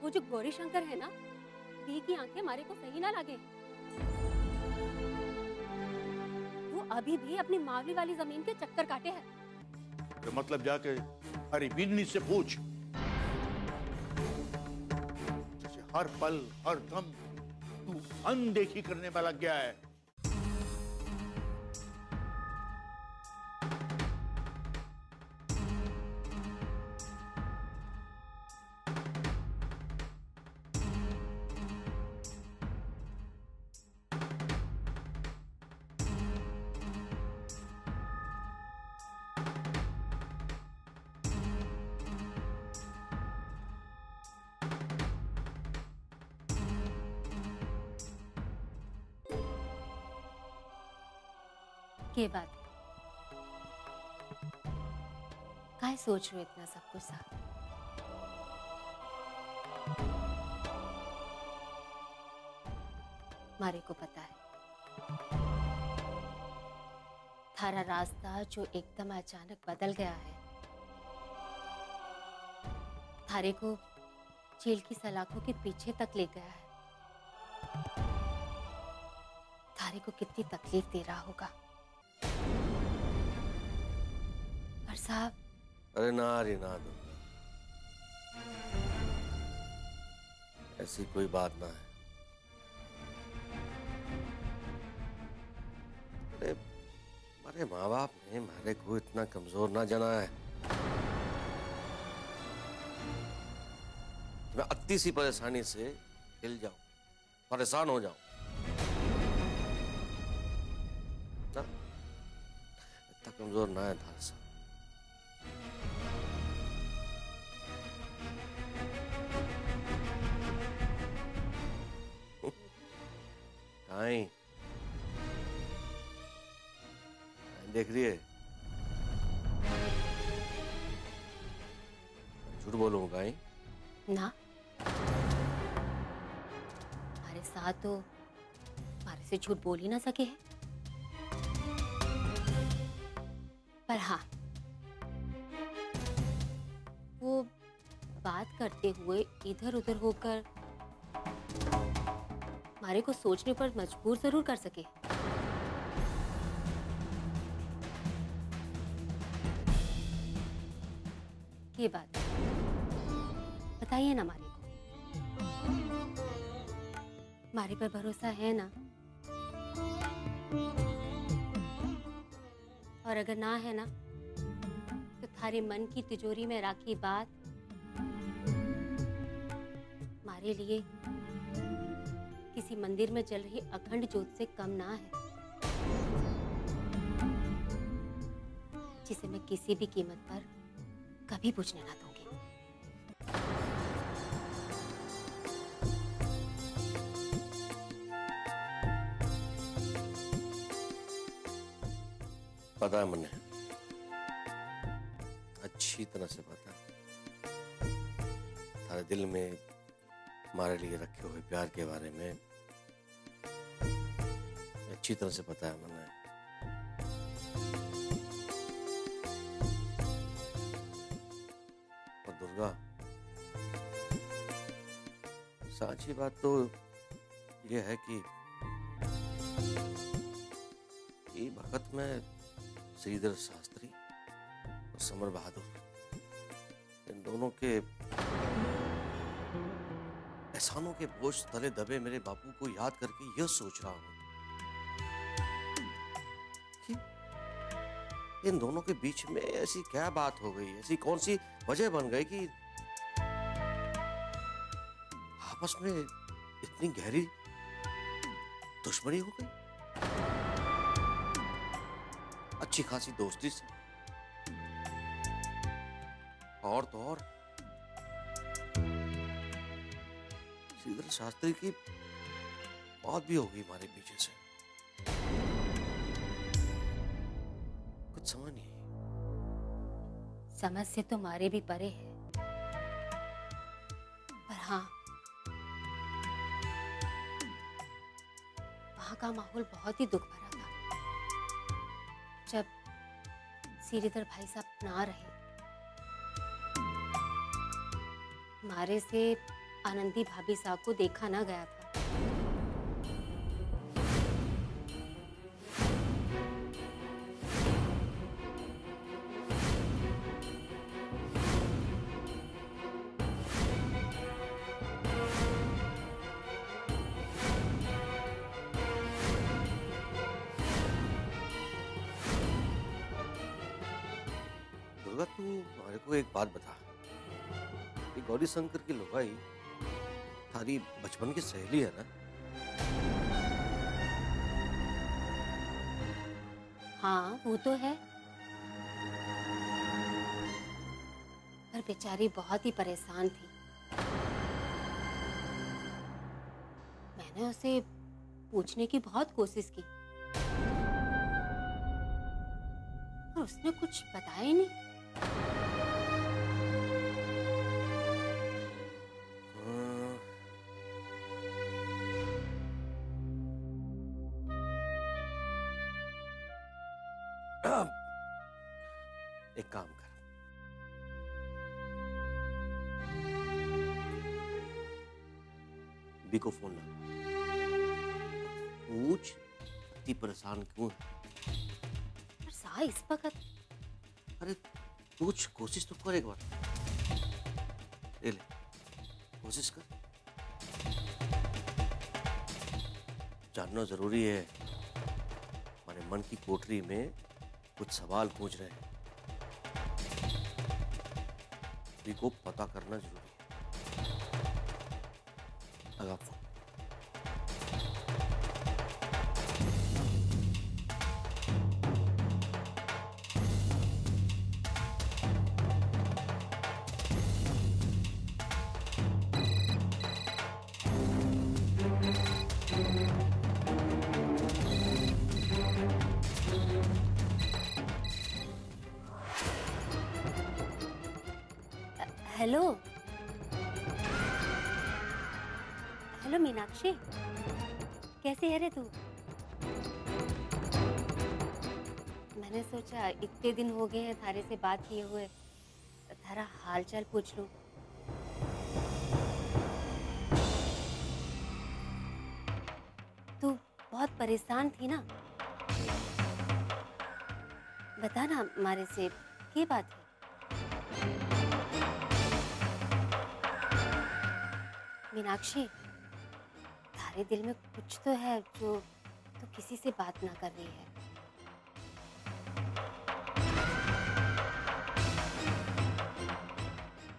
वो जो गौरी शंकर है ना, दी की आंखें मारे को सही ना लगे। वो अभी भी अपनी मावली वाली जमीन के चक्कर काटे है। तो मतलब जाके हरी बिन्नी से पूछ, जैसे हर पल हर दम तू अनदेखी करने में लग गया है। के बात काहे सोच रहे हो इतना सब कुछ सा? मारे को पता है थारा रास्ता जो एकदम अचानक बदल गया है, थारे को जेल की सलाखों के पीछे तक ले गया है। थारे को कितनी तकलीफ दे रहा होगा। पर साहब, अरे ना रे ना दुर्गा, ऐसी कोई बात ना है। अरे हमारे माँ बाप ने हमारे को इतना कमजोर ना जना है। मैं अति सी परेशानी से हिल जाऊं, परेशान हो जाऊं ना, इतना कमजोर ना है थारा सा। काई देख रही है? झूठ बोलूंगा काई ना, हमारे साथ तो हमारे से झूठ बोल ही ना सके हैं। पर हाँ, वो बात करते हुए इधर उधर होकर हमारे को सोचने पर मजबूर जरूर कर सके। ये बात बताइए ना मारे को, मारे पर भरोसा है ना? और अगर ना है ना, तो थारे मन की तिजोरी में राखी बात हमारे लिए किसी मंदिर में जल रही अखंड ज्योत से कम ना है, जिसे मैं किसी भी कीमत पर कभी बुझने ना दूंगी। पता है मुझे, अच्छी तरह से पता है। थारे दिल में हमारे लिए रखे हुए प्यार के बारे में अच्छी तरह से पता है मुझे। और दुर्गा, सच्ची बात तो यह है कि ये वक्त में श्रीधर शास्त्री और समर बहादुर, इन दोनों के एहसानों के बोझ तले दबे मेरे बापू को याद करके यह सोच रहा हूं कि इन दोनों के बीच में ऐसी क्या बात हो गई, ऐसी कौन सी वजह बन गई कि आपस में इतनी गहरी दुश्मनी हो गई। अच्छी खासी दोस्ती से और तो और श्रीधर शास्त्री की मौत भी होगी हमारे पीछे से। कुछ समझ नहीं। समझ से तो मारे भी परे है, पर हाँ, वहां का माहौल बहुत ही दुख भरा था। जब श्रीधर भाई साहब ना रहे, मारे से आनंदी भाभी साहब को देखा ना गया था। दुर्गा, तू हमारे को एक बात बता, ये गौरी शंकर की लुगाई थारी बचपन की सहेली है ना? हाँ, वो तो है, पर बेचारी बहुत ही परेशान थी। मैंने उसे पूछने की बहुत कोशिश की, पर उसने कुछ बताया ही नहीं। एक काम कर, बी को फोन लगा, पूछ इतनी परेशान क्यों है? पर सा इस वक्त अरे पूछ, कोशिश तो कर एक बार। ले ले, कोशिश कर। जानना जरूरी है, हमारे मन की कोठरी में कुछ सवाल पूछ रहे हैं, को पता करना जरूरी है। लगा फोन। हेलो हेलो मीनाक्षी, कैसी है रे तू? मैंने सोचा इतने दिन हो गए हैं थारे से बात किए हुए, थारा हाल चाल पूछ लूं। तू बहुत परेशान थी ना, बता ना हमारे से क्या बात है? मीनाक्षी, थारे दिल में कुछ तो है जो तो किसी से बात ना कर रही है।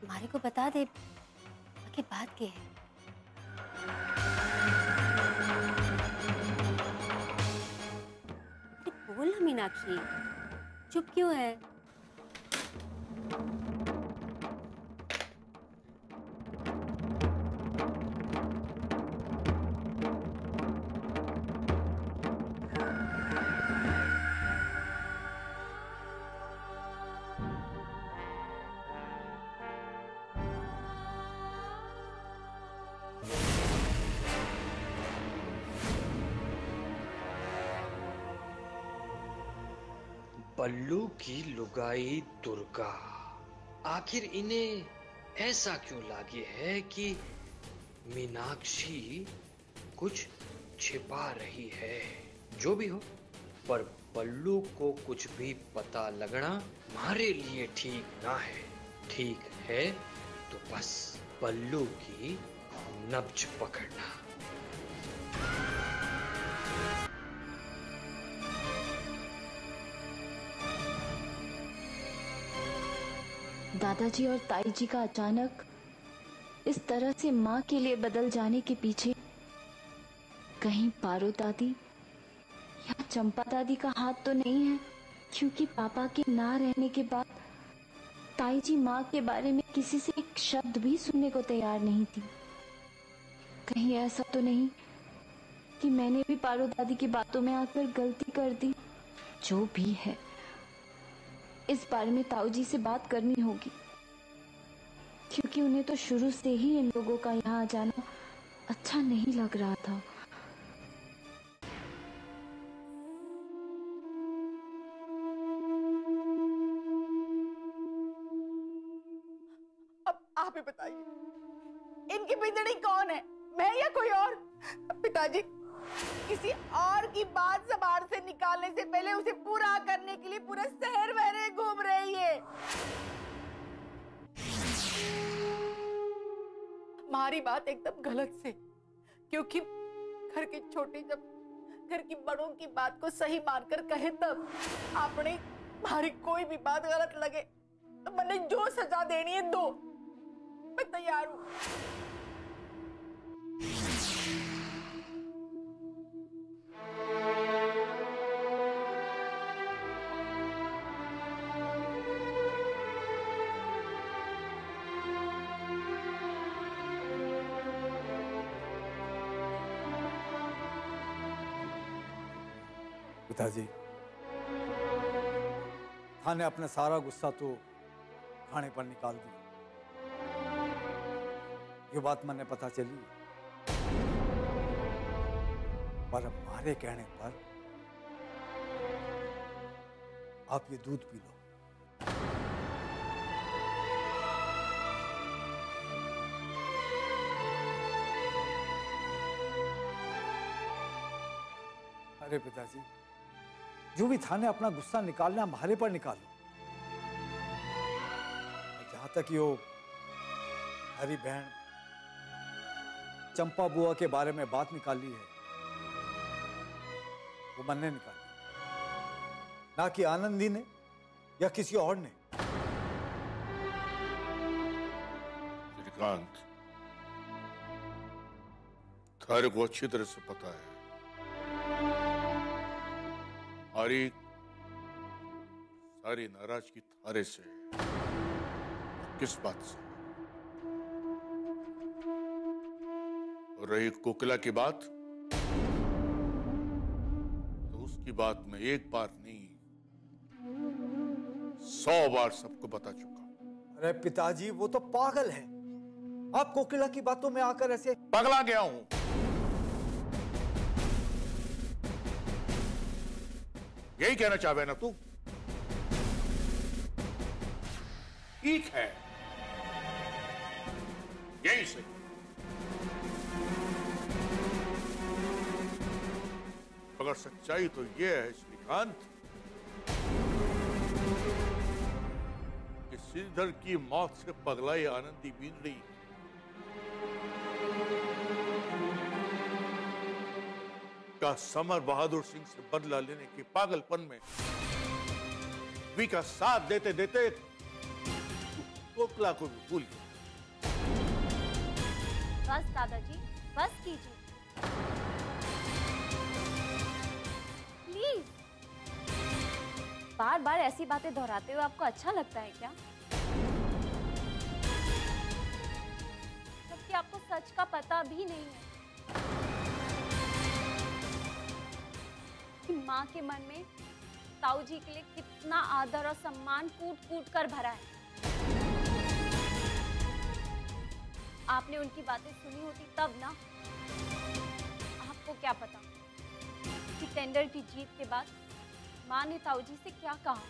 हमारे को बता दे, आखिर बात क्या है? अरे बोल ना मीनाक्षी, चुप क्यों है? बल्लू की लुगाई दुर्गा, आखिर इन्हें ऐसा क्यों लागे है कि मीनाक्षी कुछ छिपा रही है? जो भी हो, पर बल्लू को कुछ भी पता लगना हमारे लिए ठीक ना है। ठीक है तो बस बल्लू की नब्ज पकड़ना। दादाजी और ताई जी का अचानक इस तरह से माँ के लिए बदल जाने के पीछे कहीं पारो दादी या चंपा दादी का हाथ तो नहीं है? क्योंकि पापा के ना रहने के बाद ताई जी माँ के बारे में किसी से एक शब्द भी सुनने को तैयार नहीं थी। कहीं ऐसा तो नहीं कि मैंने भी पारो दादी की बातों में आकर गलती कर दी? जो भी है, इस बारे में ताऊ जी से बात करनी होगी, क्योंकि उन्हें तो शुरू से ही इन लोगों का यहाँ आ जाना अच्छा नहीं लग रहा था। अब आप ही बताइए, इनकी भी इधर या कोई और? पिताजी, किसी और की बात जबान से निकालने से पहले उसे पूरा करने के लिए पूरा शहर मैंने घूम रही है। हमारी बात एकदम गलत से, क्योंकि घर के छोटे जब घर की बड़ों की बात को सही मानकर कहे तब आपने हमारी कोई भी बात गलत लगे तो मैंने जो सजा देनी है दो, मैं तैयार हूं। पिताजी, थाने अपना सारा गुस्सा तो खाने पर निकाल दिया। ये बात मैंने पता चली, पर हमारे कहने पर आप ये दूध पी लो। अरे पिताजी, जो भी थाने अपना गुस्सा निकालना हमारे पर निकालो। जहां तक ये हरी बहन चंपा बुआ के बारे में बात निकाली है, वो मैंने निकाली, ना कि आनंदी ने या किसी और ने। श्रीकांत, थारे को अच्छी तरह से पता है सारी नाराजगी थारे से, किस बात से? और रही कोकिला की बात, तो उसकी बात में एक बार नहीं 100 बार सबको बता चुका। अरे पिताजी, वो तो पागल है। आप कोकिला की बातों में आकर ऐसे पगला गया हूं। यही कहना चाहे ना तू? ठीक है, यही सही। मगर सच्चाई तो यह है श्रीकांत कि श्रीधर की मौत से पगलाई आनंदी बींदड़ी का समर बहादुर सिंह से बदला लेने के पागलपन में वी का साथ देते देते कोकिला को भी भूल गया। बस दादाजी, बस कीजिए प्लीज। बार बार ऐसी बातें दोहराते हुए आपको अच्छा लगता है क्या? जबकि आपको सच का पता भी नहीं है कि माँ के मन में ताऊ जी के लिए कितना आदर और सम्मान कूट कूट कर भरा है। आपने उनकी बातें सुनी होती तब ना। आपको क्या पता कि टेंडर की जीत के बाद माँ ने ताऊ जी से क्या कहा।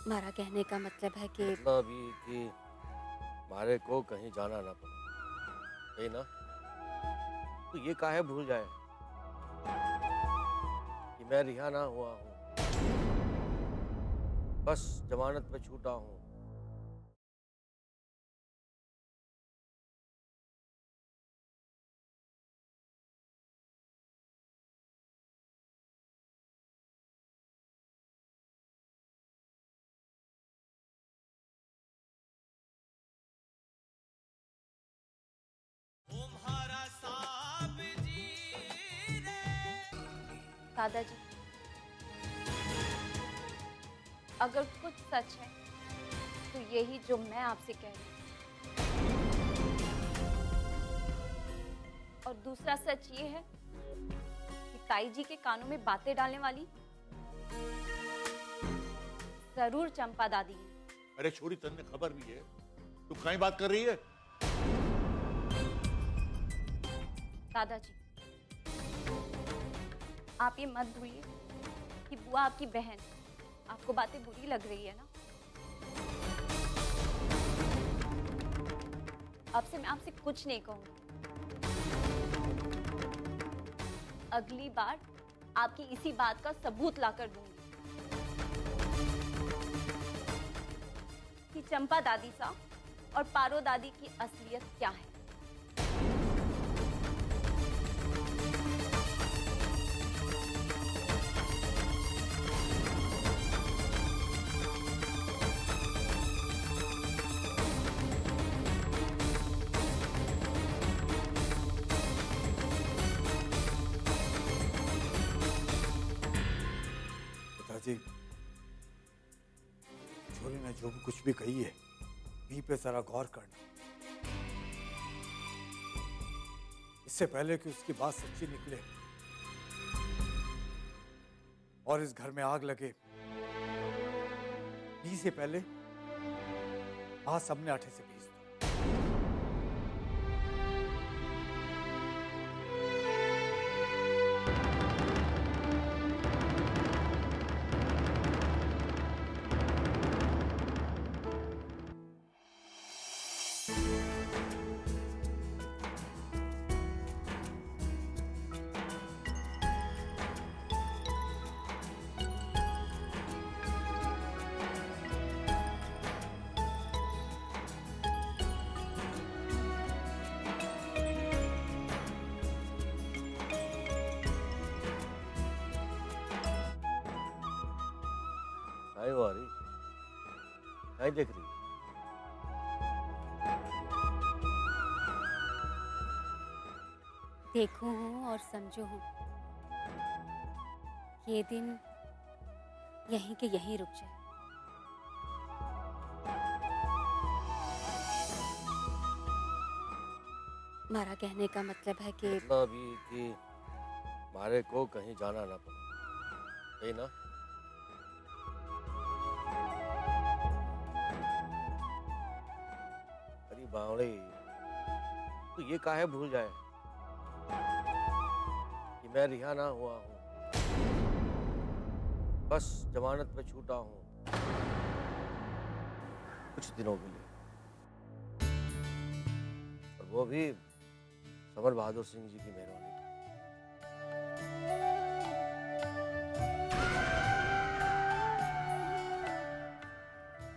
हमारा कहने का मतलब है कि मतलब ये कि हमारे को कहीं जाना ना पड़े, ना तो ये काहे भूल जाए कि मैं रिहा ना हुआ हूं, बस जमानत पे छूटा हूं। दादाजी, अगर कुछ सच है तो यही जो मैं आपसे कह रही हूँ। और दूसरा सच ये है कि ताई जी के कानों में बातें डालने वाली जरूर चंपा दादी ने। अरे छोरी, तन्ने खबर भी है? तू कहीं बात कर रही है? दादाजी, आप ये मत भूलिए कि बुआ आपकी बहन है। आपको बातें बुरी लग रही है ना? अब से मैं आपसे कुछ नहीं कहूंगी। अगली बार आपकी इसी बात का सबूत लाकर दूंगी कि चंपा दादी सा और पारो दादी की असलियत क्या है। पिताजी, छोरी ने जो भी कुछ भी कही है, यहीं पे जरा गौर करना। इससे पहले कि उसकी बात सच्ची निकले और इस घर में आग लगे, यहीं से पहले बात सबने आठे से भेज दो। आई वो आ रही, आई देख रही। देखो हूँ और समझो हूँ, ये दिन यहीं के यहीं रुक जाए। हमारा कहने का मतलब है कि मतलब ये कि हमारे को कहीं जाना ना पड़े, यही ना? अरे बावड़े, तो ये काहे भूल जाए कि मैं रिहा ना हुआ हूँ, बस जमानत पे छूटा हूँ कुछ दिनों के लिए, और वो भी समर बहादुर सिंह जी की मेहरबानी।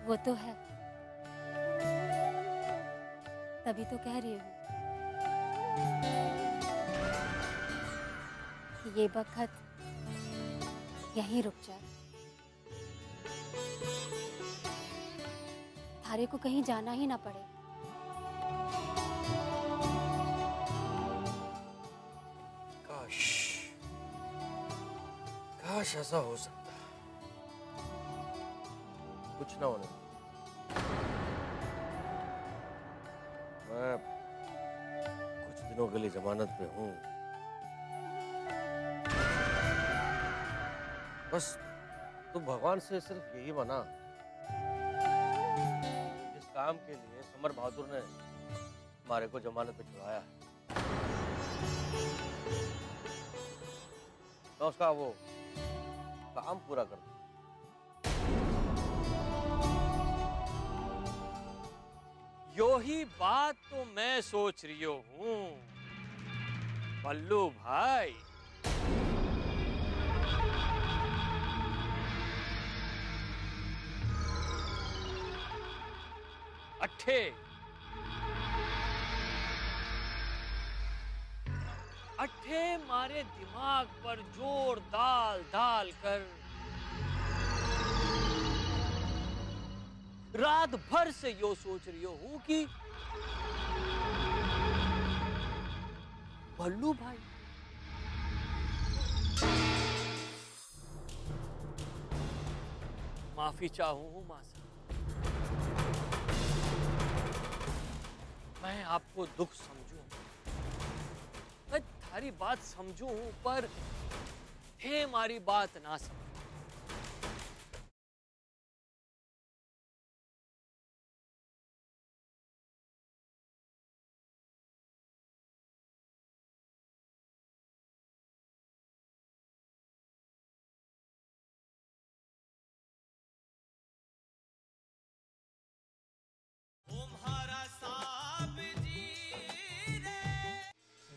वो तो है, तभी तो कह रही हूँ कि ये वक्त यहीं रुक जाए। थारे को कहीं जाना ही ना पड़े। काश काश ऐसा हो सकता, कुछ ना होने। मैं कुछ दिनों के लिए जमानत पे हूँ, बस तू भगवान से सिर्फ यही मना, जिस काम के लिए समर बहादुर ने हमारे को जमानत पे छुड़ाया है, मैं उसका वो काम पूरा कर दूं। यो ही बात तो मैं सोच रही हूँ पल्लू भाई। अट्ठे मारे दिमाग पर जोर डाल डाल कर रात भर से यो सोच रही हूँ कि भल्लू भाई माफी चाहूँ मां से, मैं आपको दुख समझूं, मैं थारी बात समझूं, पर हे मारी बात ना समझ।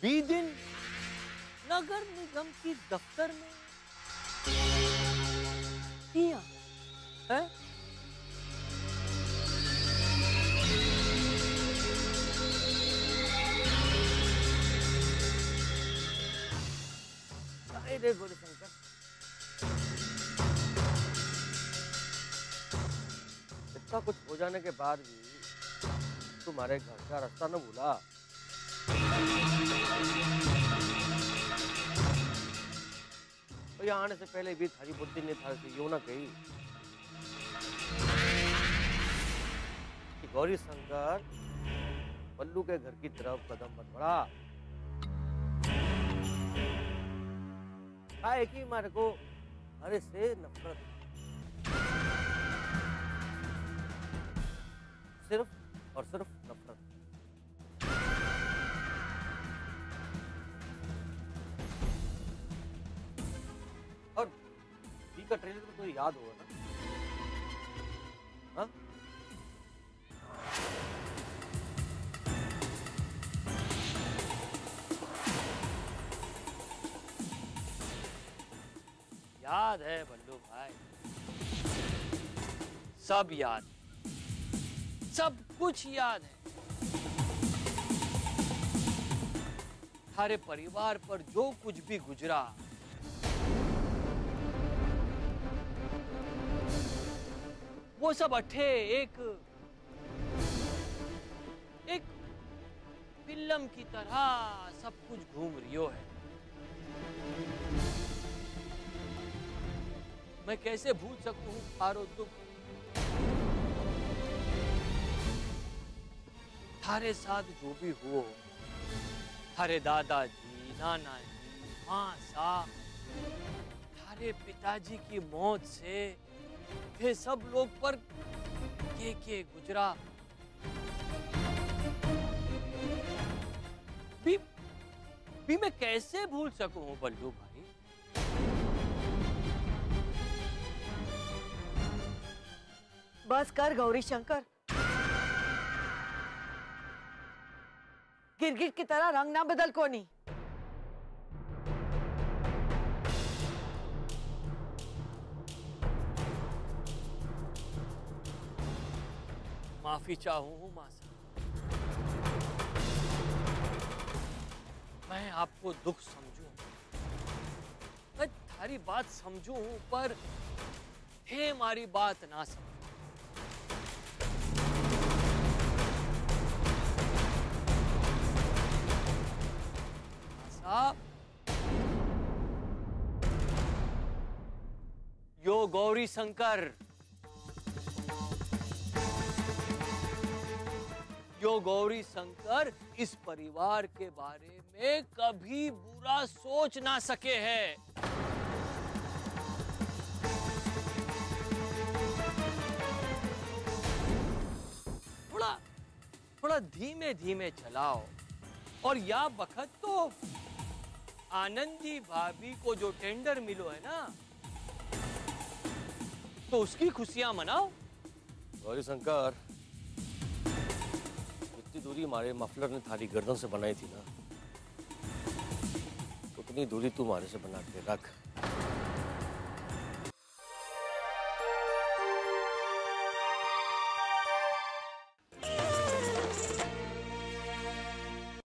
20 दिन नगर निगम की दफ्तर में किया है। अरे गौरीशंकर, इतना कुछ हो जाने के बाद भी तुम्हारे घर का रास्ता न भूला। तो यहाँ आने से पहले भी थारी बुद्धि ने था कि यूं ना कही कि गौरीशंकर पल्लू के घर की तरफ कदम मत बढ़ा। काहे कि मारे को हरे से नफरत, सिर्फ और सिर्फ नफरत। और टी का ट्रेलर तो याद होगा ना? हाँ? याद है बल्लू भाई, सब याद, सब कुछ याद है। हमारे परिवार पर जो कुछ भी गुजरा, वो सब अठे एक फिल्म की तरह सब कुछ घूम रियो है। मैं कैसे भूल सकता हूँ थारो दुख, थारे साथ जो भी हुआ, थारे दादाजी, नाना जी, माँ साहब, थारे पिताजी की मौत से वे सब लोग पर के गुजरा, भी मैं कैसे भूल सकूं बल्लू भाई। बस कर गौरीशंकर, गिरगिट की तरह रंग ना बदल कोनी। माफी चाहूँ माँ साहब, मैं आपको दुख समझूं, मैं थारी बात समझूं, पर थे मारी बात ना समझ। साहब, यो गौरीशंकर, यो गौरीशंकर इस परिवार के बारे में कभी बुरा सोच ना सके हैं। थोड़ा धीमे धीमे चलाओ। और या बखत तो आनंदी भाभी को जो टेंडर मिलो है ना, तो उसकी खुशियां मनाओ। गौरीशंकर, जितनी दूरी हमारे मफलर ने थारी गर्दन से बनाई थी ना, उतनी दूरी तू हमारे से बना के रख।